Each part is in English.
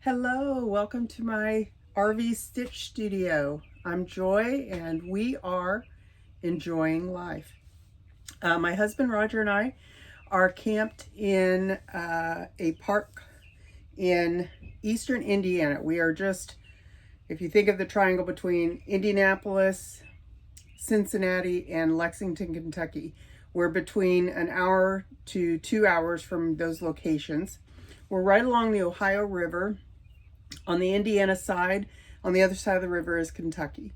Hello, welcome to my RV Stitch Studio. I'm Joy and we are enjoying life. My husband Roger and I are camped in a park in eastern Indiana. We are just, if you think of the triangle between Indianapolis, Cincinnati, and Lexington, Kentucky, we're between an hour to 2 hours from those locations. We're right along the Ohio River. On the Indiana side, on the other side of the river is Kentucky.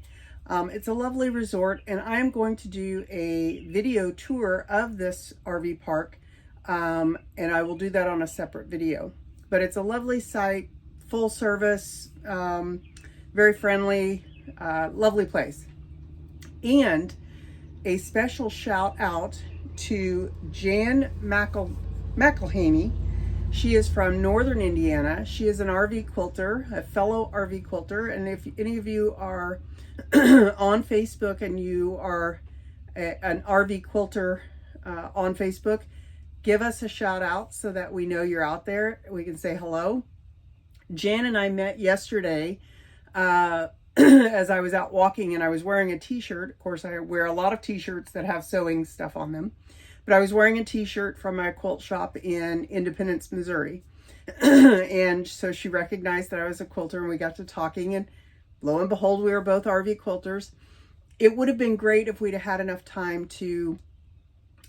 It's a lovely resort, and I am going to do a video tour of this RV park, and I will do that on a separate video. But it's a lovely site, full service, very friendly, lovely place. And a special shout out to Jan McElhaney. She is from Northern Indiana. She is an RV quilter, a fellow RV quilter. And if any of you are on Facebook and you are an RV quilter on Facebook, give us a shout out so that we know you're out there. We can say hello. Jan and I met yesterday as I was out walking, and I was wearing a t-shirt. Of course, I wear a lot of t-shirts that have sewing stuff on them. But I was wearing a t-shirt from my quilt shop in Independence, Missouri. And so she recognized that I was a quilter, and we got to talking, and lo and behold, we were both RV quilters. It would have been great if we'd have had enough time to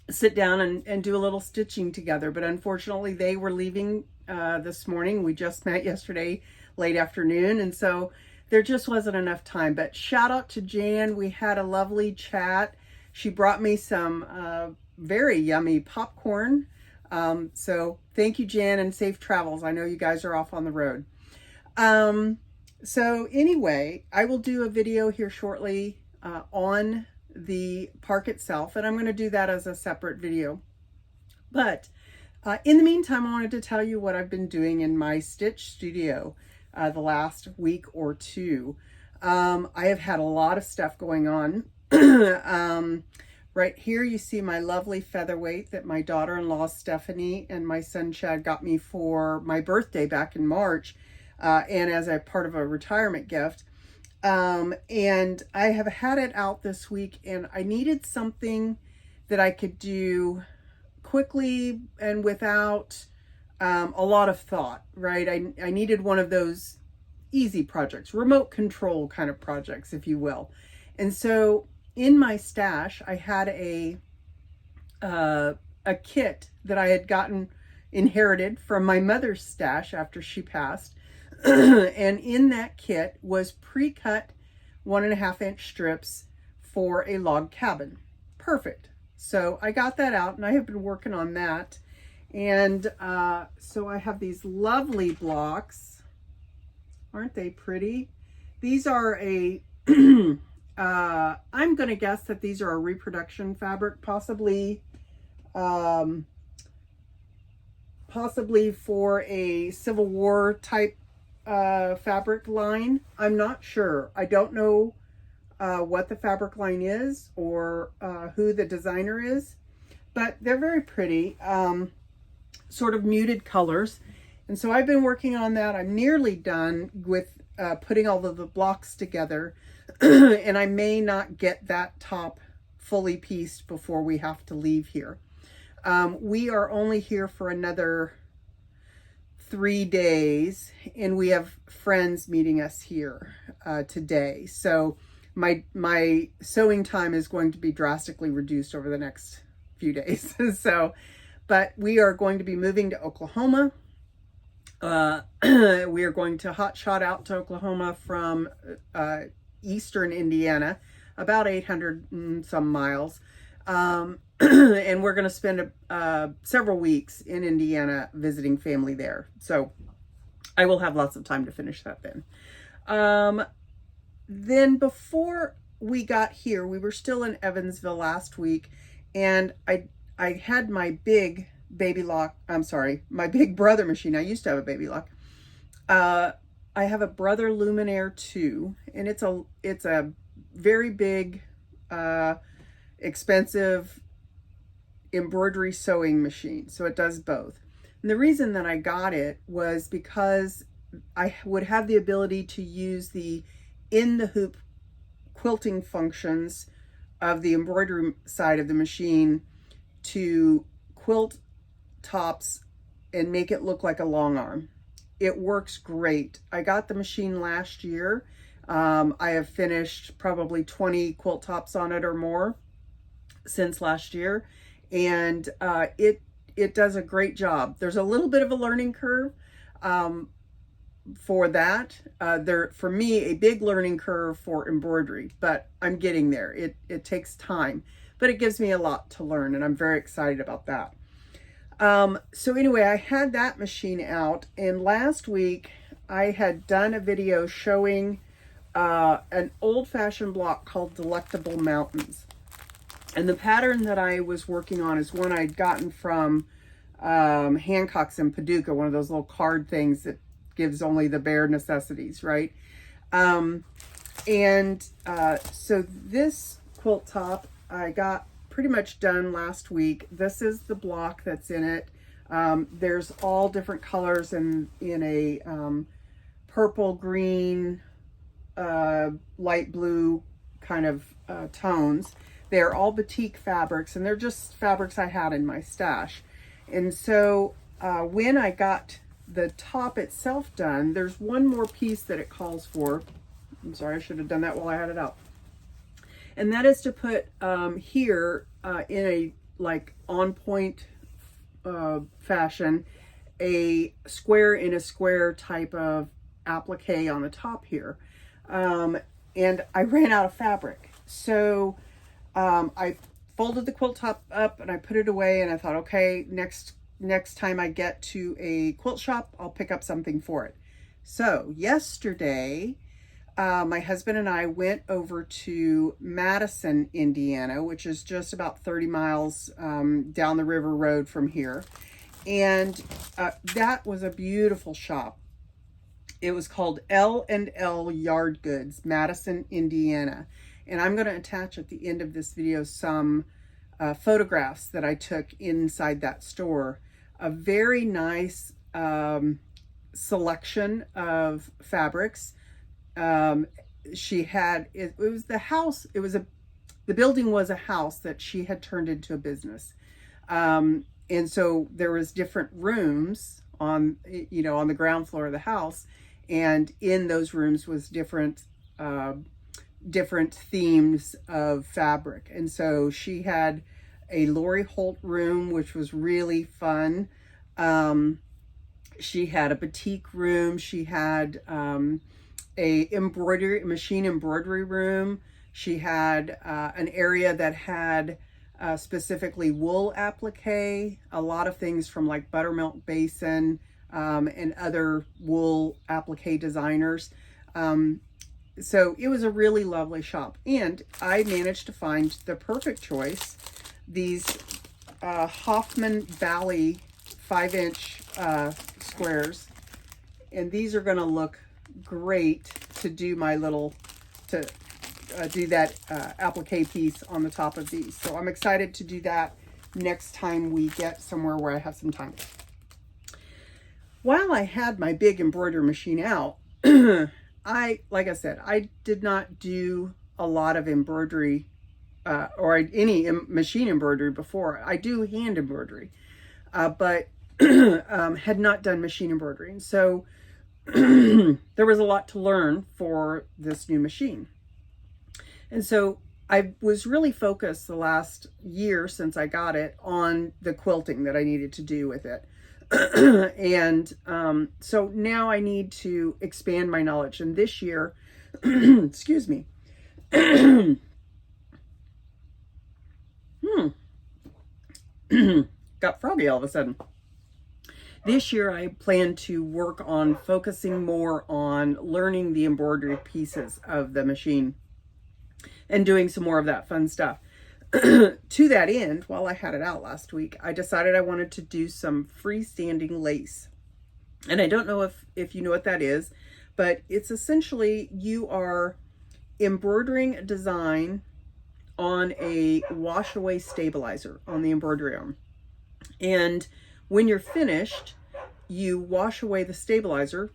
sit down and do a little stitching together. But unfortunately, they were leaving this morning. We just met yesterday late afternoon, and so there just wasn't enough time. But shout out to Jan. We had a lovely chat. She brought me some very yummy popcorn. So thank you, Jan, and safe travels. I know you guys are off on the road. So anyway, I will do a video here shortly on the park itself, and I'm going to do that as a separate video. But in the meantime, I wanted to tell you what I've been doing in my Stitch Studio the last week or two. I have had a lot of stuff going on. Right here you see my lovely featherweight that my daughter-in-law Stephanie and my son Chad got me for my birthday back in March, and as a part of a retirement gift. And I have had it out this week, and I needed something that I could do quickly and without a lot of thought, right? I needed one of those easy projects, remote control kind of projects, if you will. And so in my stash, I had a kit that I had inherited from my mother's stash after she passed. And in that kit was pre-cut 1.5 inch strips for a log cabin. Perfect. So I got that out, and I have been working on that. And so I have these lovely blocks. Aren't they pretty? These are a I'm going to guess that these are a reproduction fabric, possibly for a Civil War type fabric line. I'm not sure. I don't know what the fabric line is or who the designer is, but they're very pretty, sort of muted colors. And so I've been working on that. I'm nearly done with putting all of the blocks together. And I may not get that top fully pieced before we have to leave here. We are only here for another 3 days, and we have friends meeting us here today. So my sewing time is going to be drastically reduced over the next few days. But we are going to be moving to Oklahoma. We are going to hotshot out to Oklahoma from eastern Indiana, about 800 and some miles. And we're going to spend several weeks in Indiana visiting family there. So I will have lots of time to finish that then. Then before we got here, we were still in Evansville last week, and I had my big baby lock. I'm sorry, my big brother machine. I used to have a baby lock. I have a Brother Luminaire 2, and it's a very big, expensive embroidery sewing machine. So it does both. And the reason that I got it was because I would have the ability to use the in the hoop quilting functions of the embroidery side of the machine to quilt tops and make it look like a long arm. It works great. I got the machine last year. I have finished probably 20 quilt tops on it or more since last year, and it does a great job. There's a little bit of a learning curve for that. For me, a big learning curve for embroidery, but I'm getting there. It takes time, but it gives me a lot to learn, and I'm very excited about that. So anyway, I had that machine out, and last week I had done a video showing an old-fashioned block called Delectable Mountains. And the pattern that I was working on is one I'd gotten from Hancock's in Paducah, one of those little card things that gives only the bare necessities, right? So this quilt top I got pretty much done last week. This is the block that's in it. There's all different colors in a purple, green, light blue kind of tones. They're all batik fabrics, and they're just fabrics I had in my stash. And so when I got the top itself done, there's one more piece that it calls for. I'm sorry, I should have done that while I had it out. And that is to put here in a like on point fashion, a square in a square type of applique on the top here. And I ran out of fabric. So I folded the quilt top up and I put it away, and I thought, okay, next time I get to a quilt shop, I'll pick up something for it. So yesterday, my husband and I went over to Madison, Indiana, which is just about 30 miles down the river road from here. And that was a beautiful shop. It was called L&L Yard Goods, Madison, Indiana. And I'm going to attach at the end of this video some photographs that I took inside that store. A very nice selection of fabrics. She had, it was the house, the building was a house that she had turned into a business. And so there was different rooms on the ground floor of the house. And in those rooms was different themes of fabric. And so she had a Lori Holt room, which was really fun. She had a batik room. She had a machine embroidery room. She had an area that had specifically wool applique, a lot of things from like Buttermilk Basin and other wool applique designers. So it was a really lovely shop, and I managed to find the perfect choice. These Hoffman Valley 5-inch squares, and these are going to look great to do my little, do that applique piece on the top of these. So I'm excited to do that next time we get somewhere where I have some time. While I had my big embroidery machine out, like I said, I did not do a lot of embroidery or any machine embroidery before. I do hand embroidery, but had not done machine embroidery. And so there was a lot to learn for this new machine. And so I was really focused the last year since I got it on the quilting that I needed to do with it. And so now I need to expand my knowledge. And this year, excuse me, got froggy all of a sudden. This year I plan to work on focusing more on learning the embroidery pieces of the machine and doing some more of that fun stuff. To that end, while I had it out last week, I decided I wanted to do some freestanding lace. And I don't know if you know what that is, but it's essentially you are embroidering a design on a wash away stabilizer on the embroidery arm. And when you're finished, you wash away the stabilizer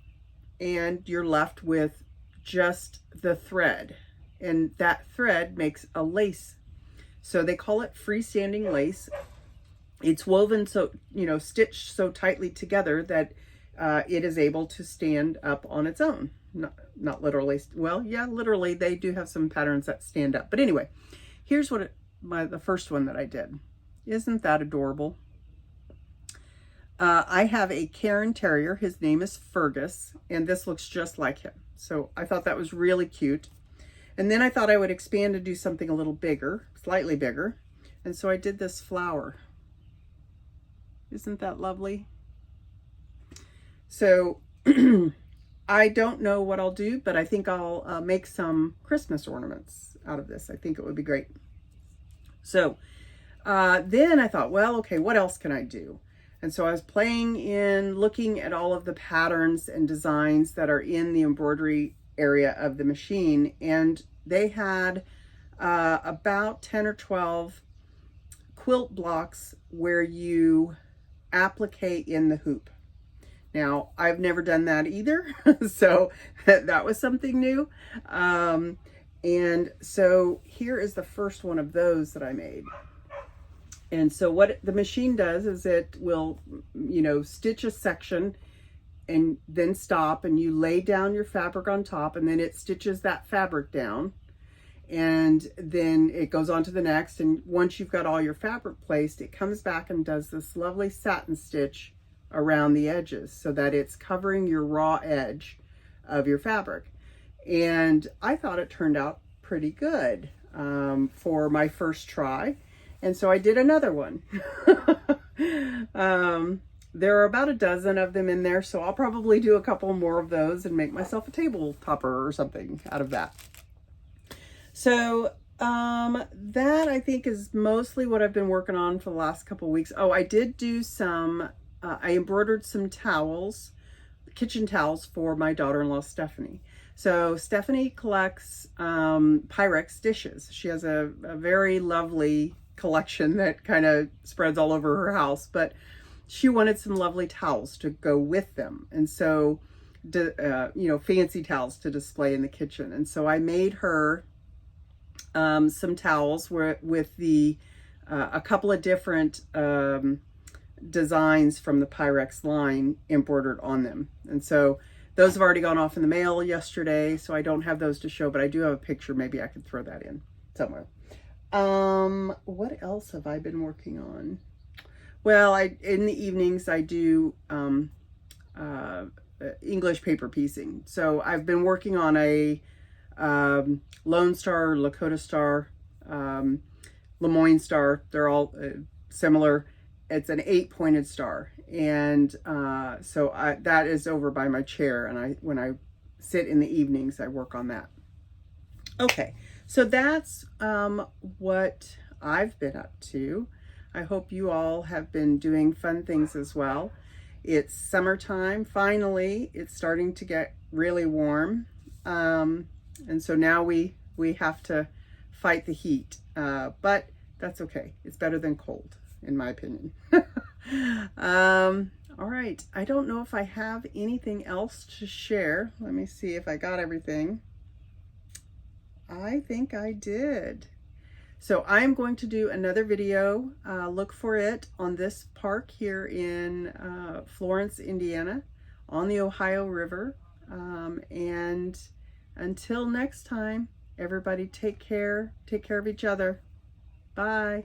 and you're left with just the thread, and that thread makes a lace. So they call it freestanding lace. It's woven so, stitched so tightly together that it is able to stand up on its own. Not literally. Well, yeah, literally they do have some patterns that stand up. But anyway, here's what the first one that I did. Isn't that adorable? I have a Cairn Terrier. His name is Fergus, and this looks just like him. So I thought that was really cute. And then I thought I would expand and do something a little bigger, slightly bigger. And so I did this flower. Isn't that lovely? So I don't know what I'll do, but I think I'll make some Christmas ornaments out of this. I think it would be great. So then I thought, well, okay, what else can I do? And so I was playing in, looking at all of the patterns and designs that are in the embroidery area of the machine. And they had about 10 or 12 quilt blocks where you applique in the hoop. Now, I've never done that either, so that was something new. And so here is the first one of those that I made. And so what the machine does is it will, stitch a section and then stop, and you lay down your fabric on top, and then it stitches that fabric down, and then it goes on to the next. And once you've got all your fabric placed, it comes back and does this lovely satin stitch around the edges so that it's covering your raw edge of your fabric. And I thought it turned out pretty good for my first try. And so I did another one. There are about a dozen of them in there, so I'll probably do a couple more of those and make myself a table topper or something out of that. So that I think is mostly what I've been working on for the last couple of weeks. Oh, I did do some, I embroidered some towels, kitchen towels for my daughter-in-law, Stephanie. So Stephanie collects Pyrex dishes. She has a very lovely collection that kind of spreads all over her house, but she wanted some lovely towels to go with them. And so, fancy towels to display in the kitchen. And so I made her some towels with a couple of different designs from the Pyrex line embroidered on them. And so those have already gone off in the mail yesterday, so I don't have those to show, but I do have a picture. Maybe I could throw that in somewhere. What else have I been working on? Well, in the evenings I do English paper piecing. So I've been working on a Lone Star, Lakota Star, Lemoyne Star. They're all similar. It's an 8-pointed star, and so that is over by my chair, and when I sit in the evenings, I work on that. Okay, so that's what I've been up to. I hope you all have been doing fun things as well. It's summertime. Finally, it's starting to get really warm, and so now we have to fight the heat, but that's okay. It's better than cold, in my opinion. All right, I don't know if I have anything else to share. Let me see if I got everything. I think I did. So I'm going to do another video. Look for it on this park here in Florence, Indiana, on the Ohio River. And until next time, everybody take care of each other. Bye.